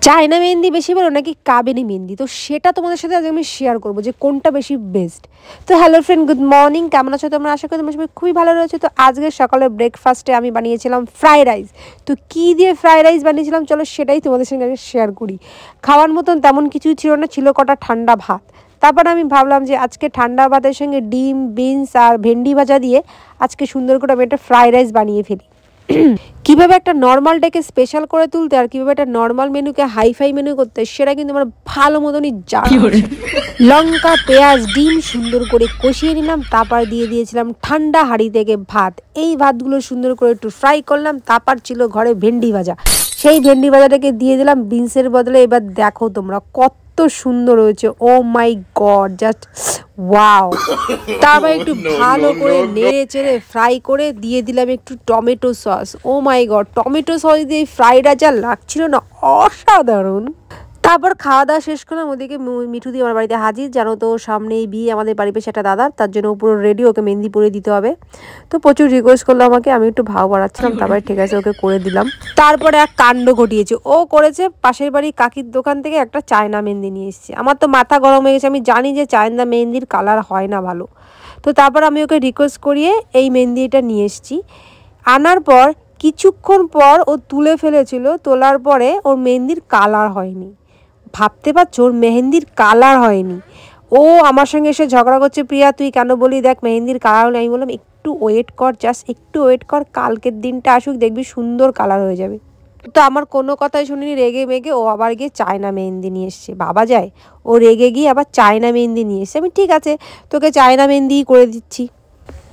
China mehndi বেশি ভালো নাকি কাবেরি মেহেন্দি, তো সেটা তোমাদের সাথে আজ আমি শেয়ার করবো যে কোনটা বেশি বেস্ট। তো হ্যালো ফ্রেন্ড, গুড মর্নিং, কেমন আছো তোমরা? আশা করি তোমার সবাই খুবই ভালো রয়েছে। তো আজকের সকালের ব্রেকফাস্টে আমি বানিয়েছিলাম ফ্রাইড রাইস। তো কী দিয়ে ফ্রাইড রাইস বানিয়েছিলাম চলো সেটাই তোমাদের সঙ্গে আগে শেয়ার করি। খাওয়ার মতন তেমন কিছুই ছিল না, ছিল কটা ঠান্ডা ভাত। তারপর আমি ভাবলাম যে আজকে ঠান্ডা ভাতের সঙ্গে ডিম, বিনস আর ভেন্ডি ভাজা দিয়ে আজকে সুন্দর করে আমি একটা ফ্রাইড রাইস বানিয়ে ফেলি। কীভাবে একটা নর্মাল ডেকে স্পেশাল করে তুলতে আর কীভাবে একটা নর্মাল মেনুকে হাইফাই মেনু করতে সেটা কিন্তু আমার ভালো মতনই জানা। লঙ্কা, পেঁয়াজ, ডিম সুন্দর করে কষিয়ে নিলাম, তারপর দিয়ে দিয়েছিলাম ঠান্ডা হাঁড়ি থেকে ভাত। এই ভাতগুলো সুন্দর করে একটু ফ্রাই করলাম। তারপর ছিল ঘরে ভেন্ডি ভাজা, সেই ভেন্ডি ভাজাটাকে দিয়ে দিলাম বিনসের বদলে। এবার দেখো তোমরা কত সুন্দর হয়েছে, ও মাই গড, জাস্ট ওয়াও। তারপর একটু ভালো করে নেড়ে চেড়ে ফ্রাই করে দিয়ে দিলাম একটু টমেটো সস। ও মাই গড, টমেটো সস দিয়ে ফ্রাইড রাইস যা লাগছিল না, অসাধারণ। তারপর খাওয়া দাওয়া শেষ করলাম, ওদিকে মিঠু দিয়ে আমার বাড়িতে হাজির। জানো তো সামনেই বিয়ে আমাদের বাড়ির পেছনে একটা দাদার, তার জন্য পুরো রেডি, ওকে মেহেন্দি পরে দিতে হবে। তো প্রচুর রিকোয়েস্ট করলো আমাকে, আমি একটু ভাও বাড়াচ্ছিলাম, তারপরে ঠিক আছে ওকে করে দিলাম। তারপরে এক কাণ্ড ঘটিয়েছে, ও করেছে পাশের বাড়ি কাকির দোকান থেকে একটা চায়না মেহেন্দি নিয়ে এসেছে। আমার তো মাথা গরম হয়ে গেছে, আমি জানি যে চায়না মেহেন্দির কালার হয় না ভালো। তো তারপর আমি ওকে রিকোয়েস্ট করিয়ে এই মেহেন্দিটা নিয়ে এসেছি। আনার পর কিছুক্ষণ পর ও তুলে ফেলেছিল, তোলার পরে ওর মেহেন্দির কালার হয়নি। ভাবতে পারছো, ওর মেহেন্দির কালার হয়নি। ও আমার সঙ্গে এসে ঝগড়া করছে, প্রিয়া তুই কেন বলি, দেখ মেহেন্দির কালার হলে। আমি বললাম একটু ওয়েট কর, জাস্ট একটু ওয়েট কর, কালকের দিনটা আসুক, দেখবি সুন্দর কালার হয়ে যাবে। তো আমার কোনো কথাই শুনিনি, রেগে মেগে ও আবার গিয়ে চায়না মেহেন্দি নিয়ে এসছে। ভাবা যায়, ও রেগে গিয়ে আবার চায়না মেহেন্দি নিয়ে এসছে। আমি ঠিক আছে তোকে চায়না মেহেন্দিই করে দিচ্ছি।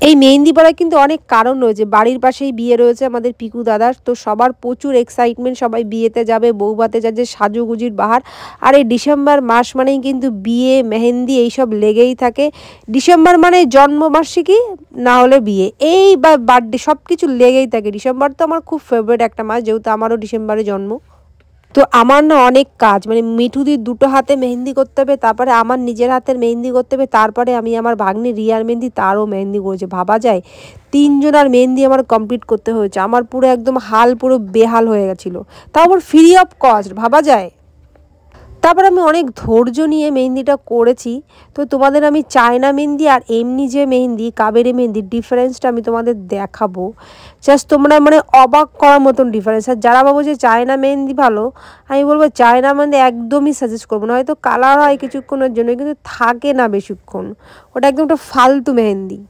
এই মেহেন্দি পড়ার কিন্তু অনেক কারণ রয়েছে। বাড়ির পাশেই বিয়ে রয়েছে আমাদের পিকু দাদার, তো সবার প্রচুর এক্সাইটমেন্ট, সবাই বিয়েতে যাবে, বউভাতে যাচ্ছে, সাজুগুজির বাহার। আর এই ডিসেম্বর মাস মানেই কিন্তু বিয়ে, মেহেন্দি এইসব লেগেই থাকে। ডিসেম্বর মানে জন্মবার্ষিকী, না হলে বিয়ে, এই বা বার্থডে, সব কিছু লেগেই থাকে। ডিসেম্বর তো আমার খুব ফেভারিট একটা মাস, যেহেতু আমারও ডিসেম্বরে জন্ম। তো আমার না অনেক কাজ, মানে মিঠুদির দুটো হাতে মেহেন্দি করতে হবে, তারপরে আমার নিজের হাতের মেহেন্দি করতে হবে, তারপরে আমি আমার ভাগ্নি রিয়ার মেহেন্দি, তারও মেহেন্দি করেছে। ভাবা যায় তিনজনের মেহেন্দি আমার কমপ্লিট করতে হয়েছে। আমার পুরো একদম হাল পুরো বেহাল হয়ে গেছিলো, তাও আবার ফ্রি অফ কস্ট, ভাবা যায়। তারপর আমি অনেক ধৈর্য নিয়ে মেহেন্দিটা করেছি। তো তোমাদের আমি চায়না মেহেন্দি আর এমনি যে মেহেন্দি, কাবেরি মেহেন্দির ডিফারেন্সটা আমি তোমাদের দেখাবো। জাস্ট তোমরা মানে অবাক করার মতন ডিফারেন্স। আর যারা ভাবো যে চায়না মেহেন্দি ভালো, আমি বলবো চায়না মেহেন্দি একদমই সাজেস্ট করবো না। হয়তো কালার হয় কিছুক্ষণের জন্য, কিন্তু থাকে না বেশিক্ষণ, ওটা একদম একটা ফালতু মেহেন্দি।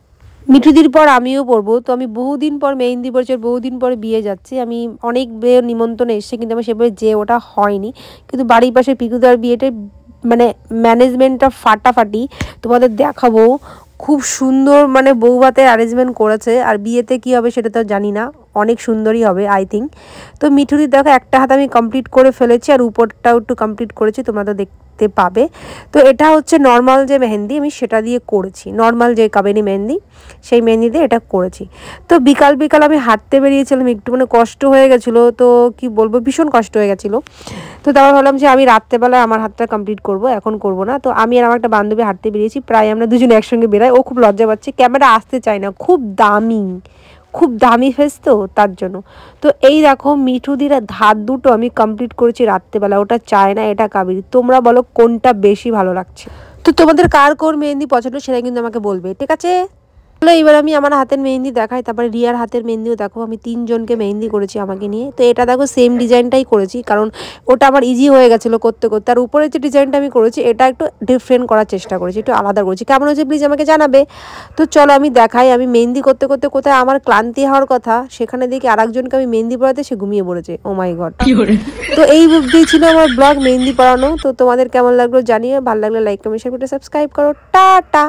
মিঠুদির পর আমিও পরবো। তো আমি বহুদিন পর মেহেন্দি পরছি, আর বহুদিন পরে বিয়ে যাচ্ছি। আমি অনেক বিয়ের নিমন্ত্রণে এসেছি, কিন্তু আমার সেভাবে যে ওটা হয়নি। কিন্তু বাড়ির পাশে পিকুদার বিয়েটা মানে ম্যানেজমেন্টটা ফাটাফাটি, তোমাদের দেখাবো। খুব সুন্দর মানে বউভাতের অ্যারেঞ্জমেন্ট করেছে। আর বিয়েতে কী হবে সেটা তো জানি না, অনেক সুন্দরই হবে আই থিঙ্ক। তো মিঠুদির দেখো একটা হাত আমি কমপ্লিট করে ফেলেছি, আর উপরটাও একটু কমপ্লিট করেছি, তোমরা তো দেখতে পাবে। তো এটা হচ্ছে নর্মাল যে মেহেন্দি, আমি সেটা দিয়ে করেছি, নর্মাল যে কাবেরি মেহেন্দি, সেই মেহেন্দি দিয়ে এটা করেছি। তো বিকাল বিকাল আমি হাঁটতে বেরিয়েছিলাম, একটু মানে কষ্ট হয়ে গেছিলো, তো কি বলবো, ভীষণ কষ্ট হয়ে গেছিলো। তো তারপর ভাবলাম যে আমি রাত্রেবেলায় আমার হাতটা কমপ্লিট করব, এখন করব না। তো আমি আর আমার একটা বান্ধবী হাঁটতে বেরিয়েছি, প্রায় আমরা দুজনে একসঙ্গে বেরাই। ও খুব লজ্জা পাচ্ছে, ক্যামেরা আসতে চায় না, খুব দামি ফেস তো তার জন্য। তো এই দেখো মিঠুদির হাত দুটো আমি কমপ্লিট করেছি রাত্রেবেলা, ওটা চায়না, এটা কাবেরি। তোমরা বলো কোনটা বেশি ভালো লাগছে? তো তোমাদের কার কোন মেহেন্দি পছন্দ সেটা কিন্তু আমাকে বলবে, ঠিক আছে? চলো এবার আমি আমার হাতের মেহেন্দি দেখাই, তারপরে রিয়ার হাতের মেহেন্দিও দেখো। আমি তিনজনকে মেহেন্দি করেছি আমাকে নিয়ে। তো এটা দেখো সেম ডিজাইনটাই করেছি, কারণ ওটা আমার ইজি হয়ে গেছিলো করতে করতে। আর উপরে যে ডিজাইনটা আমি করেছি এটা একটু ডিফারেন্ট করার চেষ্টা করেছি, একটু আলাদা করেছি। কেমন হয়েছে প্লিজ আমাকে জানাবে। তো চলো আমি দেখাই, আমি মেহেন্দি করতে করতে কোথায় আমার ক্লান্তি হওয়ার কথা, সেখানে দেখি আরেকজনকে আমি মেহেন্দি পড়াতে, সে ঘুমিয়ে পড়েছে। ও মাই গড। তো এই অবধি ছিল আমার ব্লগ মেহেন্দি পড়ানো। তো তোমাদের কেমন লাগলো জানিয়ে, ভালো লাগলে লাইক কমেন্ট শেয়ার করে সাবস্ক্রাইব করো। টাটা।